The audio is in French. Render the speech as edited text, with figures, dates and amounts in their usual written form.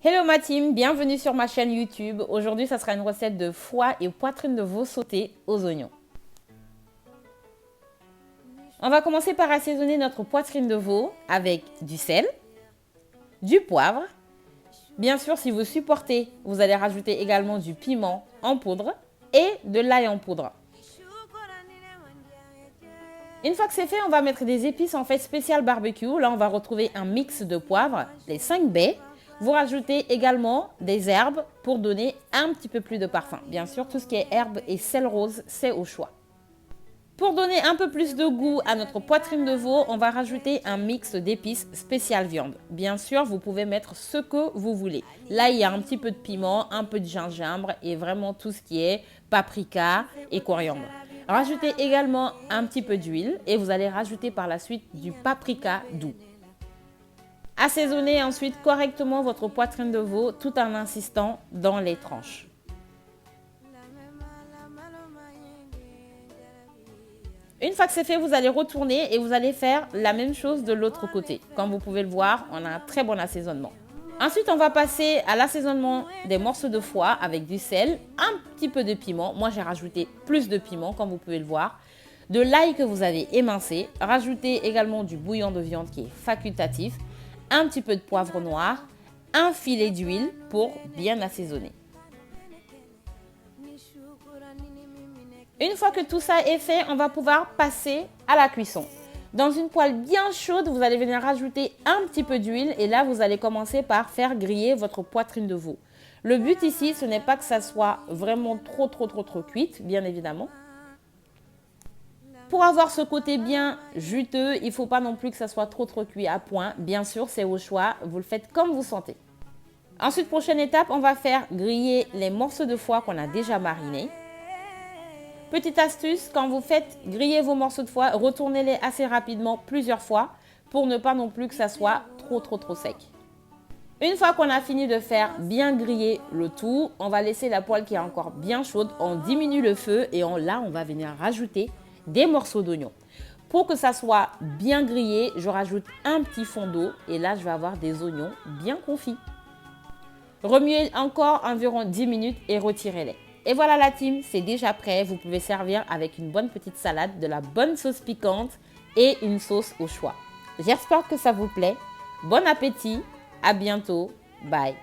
Hello ma team, bienvenue sur ma chaîne YouTube. Aujourd'hui, ça sera une recette de foie et poitrine de veau sauté aux oignons. On va commencer par assaisonner notre poitrine de veau avec du sel, du poivre. Bien sûr, si vous supportez, vous allez rajouter également du piment en poudre et de l'ail en poudre. Une fois que c'est fait, on va mettre des épices en fait spécial barbecue. Là, on va retrouver un mix de poivre, les 5 baies. Vous rajoutez également des herbes pour donner un petit peu plus de parfum. Bien sûr, tout ce qui est herbes et sel rose, c'est au choix. Pour donner un peu plus de goût à notre poitrine de veau, on va rajouter un mix d'épices spécial viande. Bien sûr, vous pouvez mettre ce que vous voulez. Là, il y a un petit peu de piment, un peu de gingembre et vraiment tout ce qui est paprika et coriandre. Rajoutez également un petit peu d'huile et vous allez rajouter par la suite du paprika doux. Assaisonnez ensuite correctement votre poitrine de veau tout en insistant dans les tranches. Une fois que c'est fait, vous allez retourner et vous allez faire la même chose de l'autre côté. Comme vous pouvez le voir, on a un très bon assaisonnement. Ensuite, on va passer à l'assaisonnement des morceaux de foie avec du sel, un petit peu de piment. Moi, j'ai rajouté plus de piment, comme vous pouvez le voir. De l'ail que vous avez émincé. Rajoutez également du bouillon de viande qui est facultatif. Un petit peu de poivre noir. Un filet d'huile pour bien assaisonner. Une fois que tout ça est fait, on va pouvoir passer à la cuisson. Dans une poêle bien chaude, vous allez venir rajouter un petit peu d'huile et là, vous allez commencer par faire griller votre poitrine de veau. Le but ici, ce n'est pas que ça soit vraiment trop cuite, bien évidemment. Pour avoir ce côté bien juteux, il ne faut pas non plus que ça soit trop cuit à point. Bien sûr, c'est au choix, vous le faites comme vous sentez. Ensuite, prochaine étape, on va faire griller les morceaux de foie qu'on a déjà marinés. Petite astuce, quand vous faites griller vos morceaux de foie, retournez-les assez rapidement plusieurs fois pour ne pas non plus que ça soit trop sec. Une fois qu'on a fini de faire bien griller le tout, on va laisser la poêle qui est encore bien chaude, on diminue le feu et là on va venir rajouter des morceaux d'oignon. Pour que ça soit bien grillé, je rajoute un petit fond d'eau et là je vais avoir des oignons bien confits. Remuez encore environ 10 minutes et retirez-les. Et voilà la team, c'est déjà prêt. Vous pouvez servir avec une bonne petite salade, de la bonne sauce piquante et une sauce au choix. J'espère que ça vous plaît. Bon appétit, à bientôt, bye.